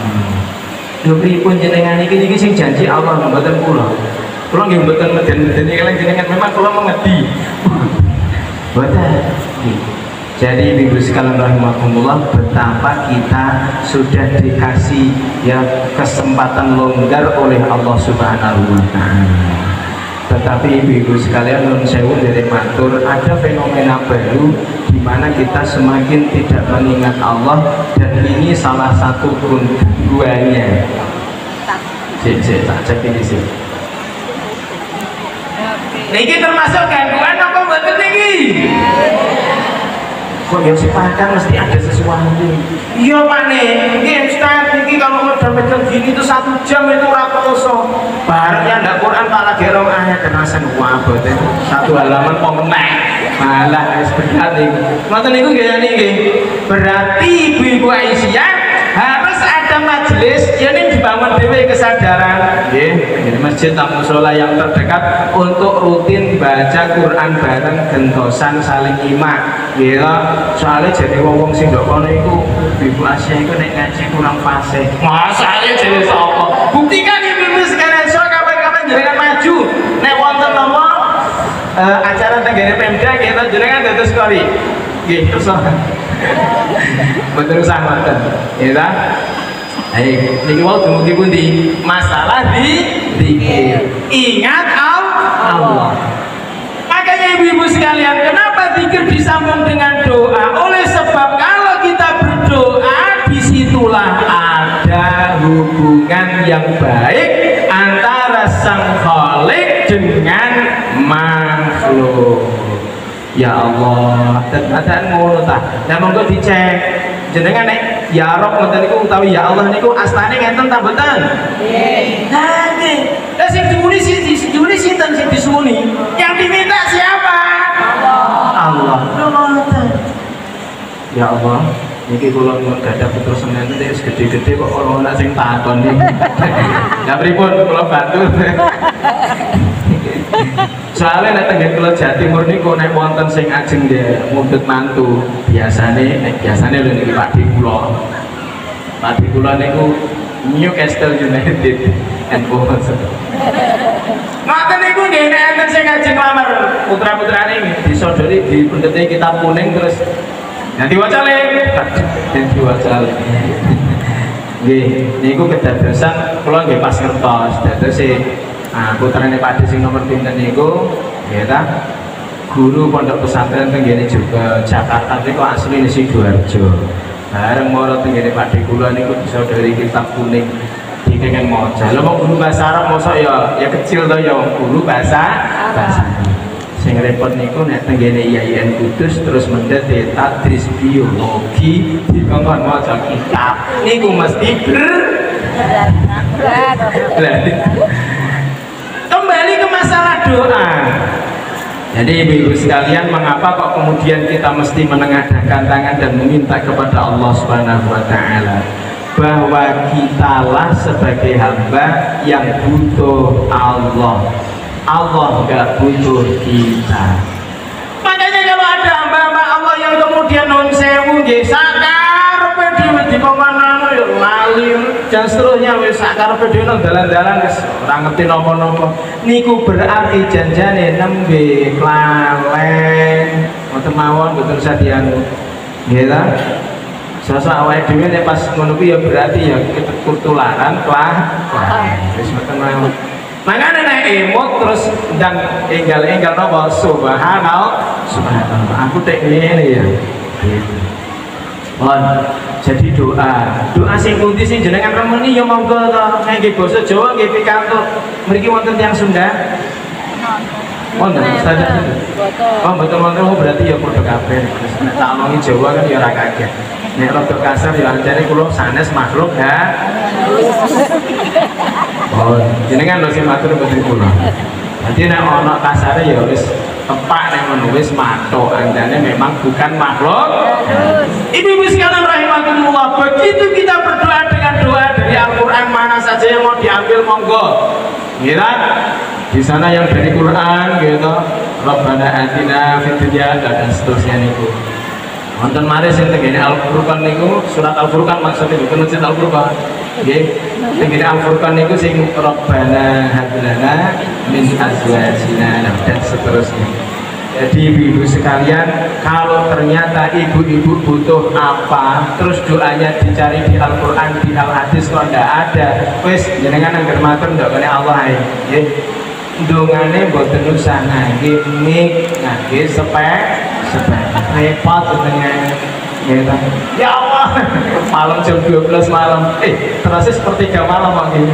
Lho pripun jenengan iki sing janji Allah mboten kula. Kula nggih mboten meden-medeni kalian jenengan, memang kula mengedi. Mboten. Jadi ibu sekalian rahimakumullah, betapa kita sudah dikasih ya kesempatan longgar oleh Allah Subhanahu wa taala. Tetapi ibu sekalian nun sewu dari matur, ada fenomena baru di mana kita semakin tidak mengingat Allah, dan ini salah satu gangguannya. Tak cek ini sih. Niki termasuk gangguan apa mboten niki? Kok yang sepakat mesti ada sesuatu. Iya pane, ini Ustaz, ini kalau medal-medal gini tuh 1 jam itu raposo. Barangnya ndak Quran tak lagi rong ayat kenasan wabot itu. 1 halaman pemenang. Malah sebentar nih. Ngoten niku nggih niki. Berarti ibu-ibu Aisyah harus ada majelis yang dibangun dewe kesadaran. Nggih, masjid atau mushola yang terdekat untuk rutin baca Quran bareng gentosan saling iman. Ya, soalnya jadi wong sing ndok kono iku ibu Asia iku nek ngaji kurang fasih. Masane jadi sapa? Buktikan ibu sekalian so kapan-kapan jenengan maju. Nek wonten napa acara tenggene Pemda kita jenengan dados kori. Nggih, terus. Betul sangat. Ya ta? Ayo, niki wau dumugi pundi? Masalah zikir. Ingat Allah. Makanya ibu-ibu sekalian, kenapa zikir disambung dengan doa? Oleh sebab kalau kita berdoa, disitulah ada hubungan yang baik antara sang Khalik dengan makhluk. Ya Allah, dan ngono ta. Nah monggo dicek. Jenengan nek ya Rob ngoten niku utawi ya Allah niku astane ngenten ta mboten? Nggih. Nah, nggih. Lah sing diulis sinten sing disuwuni? Yang diminta siapa? Allah. Ya Allah, niki kula nyuwun gadah putra semen nek wis gede-gede kok ora ana sing takon iki. Lah pripun kula bantu. Soalnya nek tenggen kula Jawa Timur niku nek wonten sing ajeng nggih mundhut mantu, biasane lho niki Pakde kula. Pakde kula niku Newcastle United and Bones. Ngoten niku nggih nek enten sing ajeng lamar putra-putrane disodori dipundhete kitab kuning terus nanti wacale. Nanti wacale. Nggih, niku kedadosan kula nggih pas ngertos dados putrane Pakde sing nomor pinten niku nggih ta guru pondok pesantren tenggene juga Jakarta niku asline Sidoarjo. Bareng mara tenggene Pakde kula niku bisa dari kitab kuning dikengen maca. Lha wong guru bahasa Arab mosok ya kecil to ya guru bahasa sing repot niku nek tenggene IAIN Kudus terus mendet tadris biologi dikongkon maca kitab niku mesti berat. Kembali ke masalah doa. Jadi ibu-ibu sekalian, mengapa kok kemudian kita mesti menengadahkan tangan dan meminta kepada Allah Subhanahu wa taala? Bahwa kitalah sebagai hamba yang butuh Allah. Allah enggak butuh kita. Makanya kalau ada hamba-hamba Allah yang kemudian nun sewu nggih sakarepe dhewe dikongkon ya lali dan seterusnya wis sakarepe dhewe nang dalan-dalan wis ora ngerti napa-napa. Niku berarti janjane nembe klalen mboten mawon mboten sadianu. Nggih ta? Sosok awake dhewe nek pas ngono kuwi ya berarti ya ketularan wis mboten mawon. Makanya nek emot terus dan enggal-enggal napa subhanallah aku tek ngene ya. Jadi doa sing pundi sing jenengan remeni ya monggo to. Nggih basa Jawa nggih pikantuk. Mriki wonten tiyang Sunda. Wonten Ustaz. Oh betul wonten berarti ya padha kabeh. Nek tak omongi Jawa kan ya ora kaget. Nek rada kasar ya ancane kula sanes makhluk ha. Oh, jenengan lho sing matur mboten kula. Dadi nek ana kasare ya wis tepak nek ngono wis matuk andane memang bukan makhluk. Ibu-ibu sekalian rahimakumullah, begitu kita berdoa dengan doa dari Al-Qur'an mana saja yang mau diambil monggo. Ngira di sana yang dari Quran gitu. Rabbana atina fid dunya dan seterusnya niku. Wonten mari sing tengene Al-Furqan niku, surat Al-Furqan maksudnya bukan masjid Al-Furqan. Nggih. Tengene Al-Furqan niku sing Rabbana hab lana min azwajina dan seterusnya. Jadi ibu-ibu sekalian, kalau ternyata ibu-ibu butuh apa, terus doanya dicari di Al-Quran, di Al-Hadis, kalau tidak ada, wes jenengan angger matur ndak kene Allah ae. Nggih. Dongane mboten usah ngangge mik, ngangge sepek, repot dengan ya Allah, malam jam 12 malam, terasa sepertiga malam kok gini.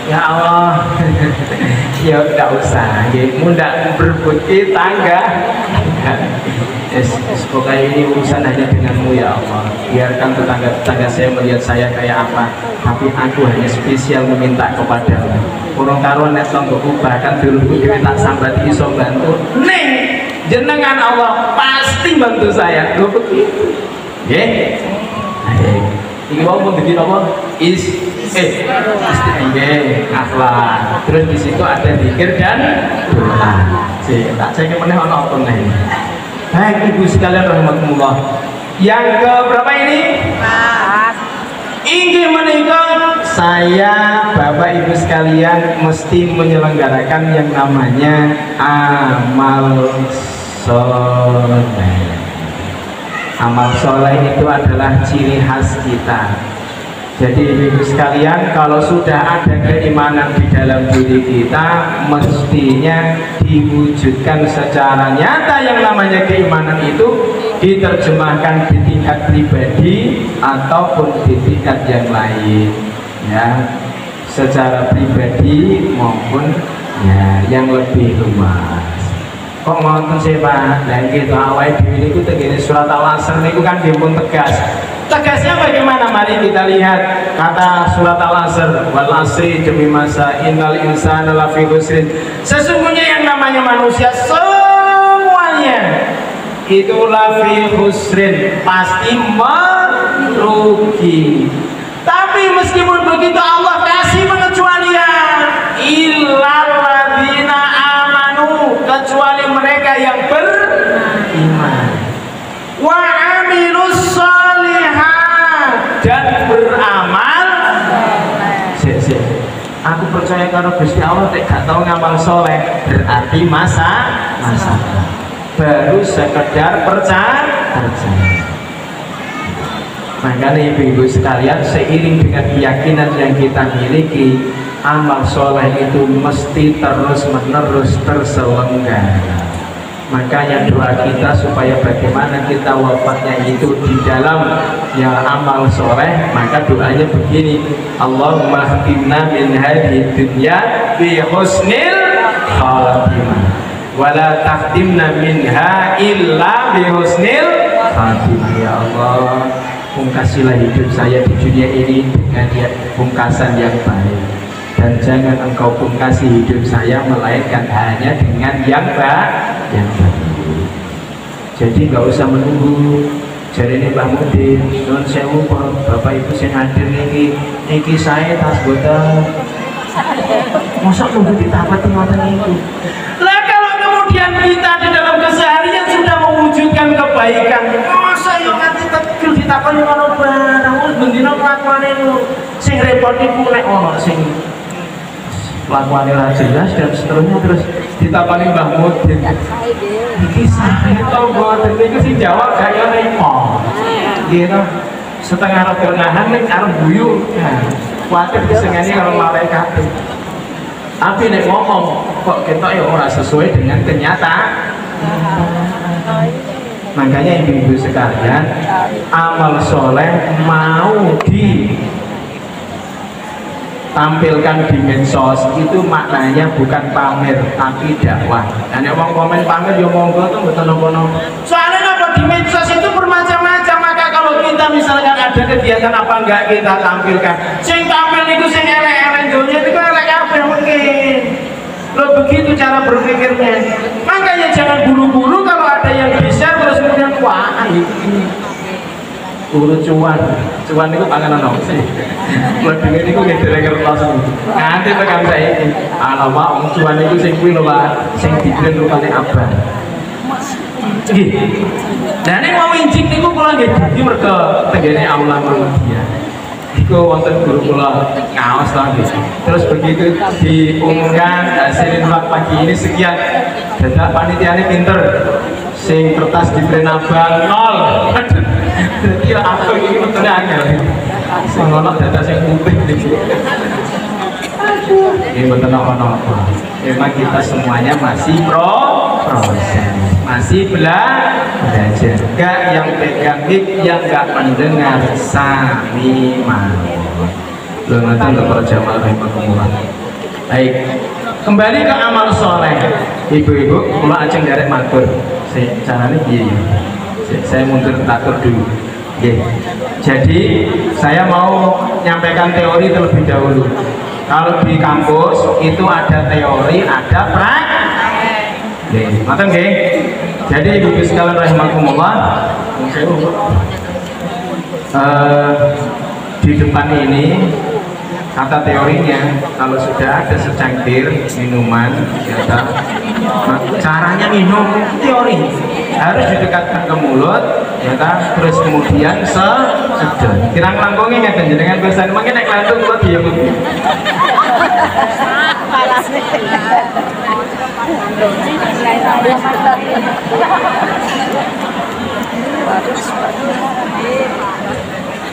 Ya Allah, ya tidak usah, mudah berebut tangga. Pokoknya ini urusan hanya denganmu ya Allah. Biarkan tetangga saya melihat saya kayak apa, tapi aku hanya spesial meminta kepadamu. Kurang karuan nek tonggoku bahkan duluku dhewe tak sambati iso bantu. Ning jenengan Allah pasti bantu saya. Lho begitu. Nggih. Iki mau bikin apa? Akhlak. Terus di situ ada zikir dan doa. Tak cek meneh ana apa nih. Baik ibu sekalian rahmatullah. Yang ke berapa ini? Inggih menika saya Bapak Ibu sekalian mesti menyelenggarakan yang namanya amal soleh. Amal soleh itu adalah ciri khas kita. Jadi ibu sekalian, kalau sudah ada keimanan di dalam diri kita, mestinya diwujudkan secara nyata. Yang namanya keimanan itu diterjemahkan di tingkat pribadi ataupun di tingkat yang lain, ya, secara pribadi maupun ya yang lebih luas. Kok ngoten sih Pak? Lah iki to awake dhewe niku tengene surat Al-Asr niku kan dipun tegas. Tegasnya bagaimana? Mari kita lihat kata surat Al-Asr, wal asri demi masa innal insana lafi khusrin. Sesungguhnya yang namanya manusia semuanya itu lafi khusrin, pasti merugi. Tapi meskipun begitu Allah kasih pengecualian, illal ladzina amanu, kecuali mereka yang beriman, wa amilus sholihat, dan beramal. Aku percaya kalau Gusti Allah tidak tahu ngamal soleh, berarti masa baru sekedar percaya. Makanya ibu-ibu sekalian, seiring dengan keyakinan yang kita miliki, amal soleh itu mesti terus-menerus terselenggara. Makanya doa kita supaya bagaimana kita wafatnya itu di dalam ya amal soleh, maka doanya begini: Allahumma khtimna min hadhihi dunya bi husnil khatimah wa la takhtimna minha illa bi husnil khatimah. Ya Allah, pungkasilah hidup saya di dunia ini dengan pungkasan yang baik, dan jangan engkau pungkasi hidup saya melainkan hanya dengan yang baik. Jadi nggak usah menunggu. Jadi ini Mbah Mudin, non sewu Bapak Ibu yang hadir niki saya tas boten. Masa nunggu ditapati ngoten niku. Lah kalau kemudian kita di dalam keseharian sudah mewujudkan kebaikan, masa yo nganti tegel ditakoni ngono barang, wis bendina kelakuane niku. Sing repot niku nek ono sing kelakuane ora jelas dan seterusnya, terus ditakoni Mbah Mudin. Iki sae to mboten niku sing jawab gaya remo. Gitu. Setengah rada nahan nek arep guyu. Kuwatir disengeni karo malaikat. Tapi nek ngomong kok ketok ya ora sesuai dengan kenyataan. Makanya ibu-ibu sekalian, amal soleh mau ditampilkan di medsos itu maknanya bukan pamer tapi dakwah. Dan yang komen pamer ya monggo tuh betul nopo-nopo. Soalnya apa di medsos itu bermacam-macam, maka kalau kita misalkan ada kegiatan apa enggak kita tampilkan. Sing tampil itu sing elek-elek dunia itu kan elek apa mungkin. Loh begitu cara berpikirnya. Makanya jangan buru-buru kalau ada yang bisa terus kemudian wah ini urut cuan itu panganan apa sih? Lebih ini kok gitu dengar langsung. Nanti tekan saya ini. Alamak, cuan itu sing kuwi lho Pak, sing dibilang rupane abang. Nggih. Nah nek mau injik niku kula nggih dugi mergo tenggene aula Muhammadiyah. Iku wonten guru kula ngaos lagi. Terus begitu diumumkan hasil infak pagi ini sekian. Dadak panitiane pinter. Sing kertas diberi nambah 0. Jadi aku ini betulnya angel. Sing ono data sing putih iki. Ini betul apa? Memang kita semuanya masih proses, masih belajar. Gak yang pegang mic, yang gak mendengar sami mawon. Belum nanti untuk para jamaah rahimahumullah. Baik, kembali ke amal soleh. Ibu-ibu, kula ajeng garek matur. Caranya iya. Saya mundur tatur dulu. Jadi saya mau menyampaikan teori terlebih dahulu. Kalau di kampus itu ada teori, ada praktek. Matang nggih. Jadi ibu sekalian rahimakumullah, di depan ini kata teorinya, kalau sudah ada secangkir minuman, caranya minum teori harus didekatkan ke mulut, terus kemudian sedot. Kirang langkungnya ngeten jenengan besan mangke nek lantung kula diam.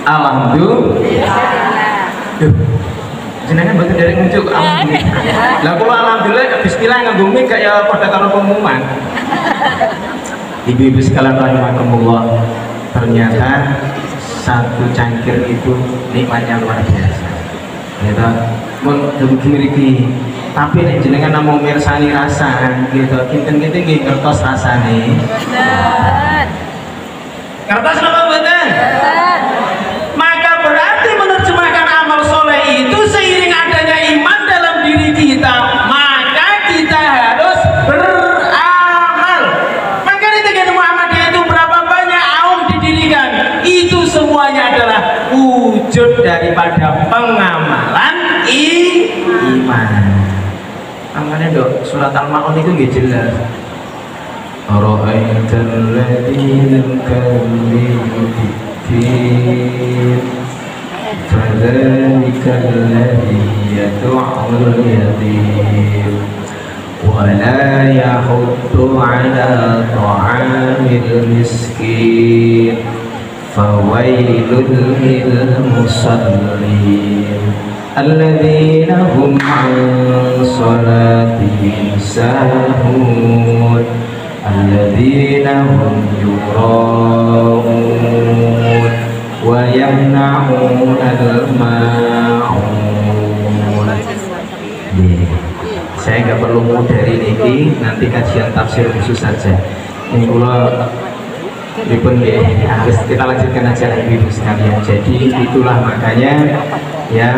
Alhamdulillah. Jenengan betul dari muncul ke alhamdulillah. Lah kula alhamdulillah bismillah nganggo mik gak ya pada karo pengumuman. Ibu-ibu sekalian rahimakumullah, ternyata satu cangkir itu nikmatnya luar biasa. Gitu. Mun mriki tapi nek jenengan namung mirsani rasa gitu, kinten-kinten nggih ngertos rasane. Bener. Ngertos napa mboten? Maka berarti menerjemahkan amal soleh itu seiring adanya iman dalam diri kita, maka kita harus beramal. Maka di Tegak Muhammadiyah itu berapa banyak aum didirikan, itu semuanya adalah wujud daripada pengamalan iman. Makanya dok, surat Al-Ma'un itu nggak jelas. Ara'aital ladzina yukadzibu bid-din fadzalikal ladzi yad'ul yatim wa la yahuddu 'ala ta'amil miskin fawailul lil musallin alladzina hum 'an salatihim sahun alladzina hum yura'un wa yamna'unal ma'un. Saya nggak perlu dari ini, nanti kajian tafsir khusus saja. Ini kula Ribun ya, harus kita lanjutkan aja ibu sekalian. Jadi itulah makanya ya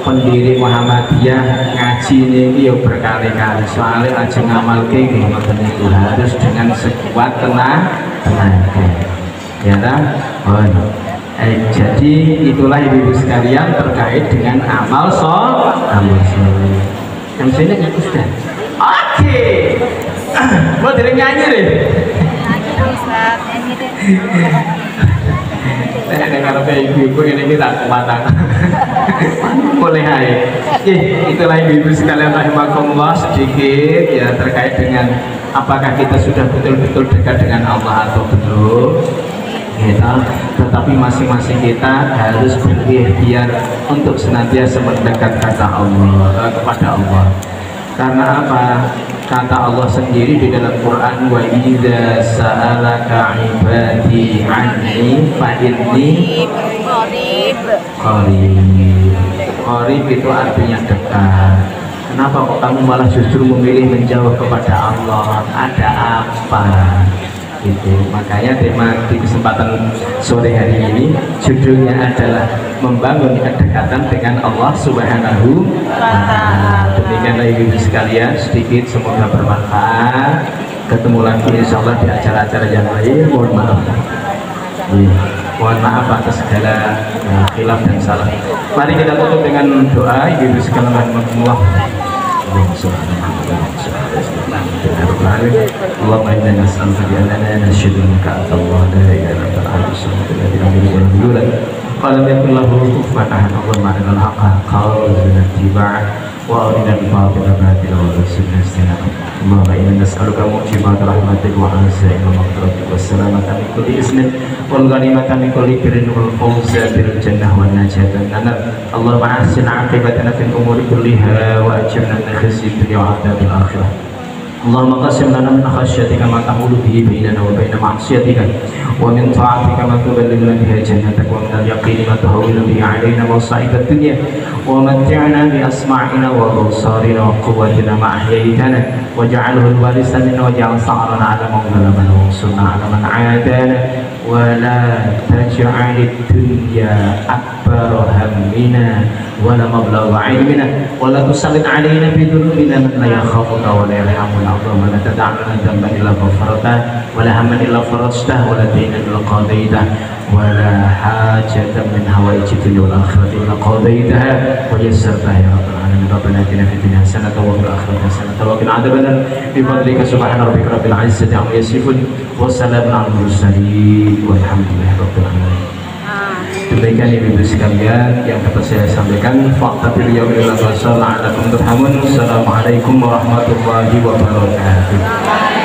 pendiri Muhammadiyah ngaji ini ya berkali-kali soalnya aja ngamal ke ngoten itu harus dengan sekuat tenaga. Ya kan? Jadi itulah ibu sekalian terkait dengan amal soleh. Yang sini nggak sudah. Oke. Mau dari nyanyi deh. Saya dengar ibu-ibu ini tak matang. Boleh hai. Itulah ibu-ibu sekalian rahimakumullah sedikit ya terkait dengan apakah kita sudah betul-betul dekat dengan Allah atau belum. Tetapi masing-masing kita harus berikhtiar untuk senantiasa mendekat kepada Allah. Karena apa? Kata Allah sendiri di dalam Quran, wa idza sa'alaka ibadi anni fa inni qarib itu artinya dekat. Kenapa kok kamu malah justru memilih menjauh kepada Allah? Ada apa? Gitu. Makanya tema di kesempatan sore hari ini judulnya adalah membangun kedekatan dengan Allah Subhanahu wa Ta'ala. Demikianlah ibu sekalian sedikit, semoga bermanfaat. Ketemu lagi insyaallah di acara-acara yang lain. Mohon maaf. Mohon maaf atas segala khilaf dan salah. Mari kita tutup dengan doa ibu sekalian rahimahumullah. اللهم إنا نسألك بأننا نشهد أنك أنت الله لا إله إلا أنت الأحد الصمد الذي لم يلد ولم يولد ولم يكن له كفوا أحد اللهم أرنا الحق حقا وارزقنا اتباعه وأرنا الباطل باطلا وارزقنا اجتنابه اللهم إنا نسألك موجبات رحمتك وعزائم مغفرتك والسلامة من كل إثم والغنيمة من كل بر والفوز بالجنة والنجاة من النار اللهم أحسن عاقبتنا في الأمور كلها وأجرنا من خزي الدنيا وعذاب الآخرة اللهم قسم لنا من خشيتك ما تحول به بيننا وبين معصيتك ومن طاعتك ما تبلغنا بها جنتك ومن اليقين ما تهون به علينا مصائب الدنيا ومتعنا بأسماعنا وأبصارنا وقوتنا ما أحييتنا واجعله الوارث منا واجعل ثأرنا على من ظلمنا وانصرنا على من عادانا ولا تجعل الدنيا أكبر همنا ولا مبلغ علمنا ولا تسلط علينا بذنوبنا من لا يخافك ولا يرحمنا اللهم لا تدع لنا ذنبا إلا غفرته ولا هما إلا فرجته ولا دينا إلا قضيته ولا حاجة من حوائج الدنيا والآخرة إلا قضيتها ويسرتها يا رب العالمين ربنا آتنا في الدنيا حسنة وفي الآخرة حسنة وقنا عذاب النار بفضلك سبحان ربك رب العزة عما يصفون وسلام على المرسلين والحمد لله رب العالمين. Demikian ibu-ibu sekalian yang dapat saya sampaikan. Fakta beliau adalah wassalamualaikum warahmatullahi wabarakatuh.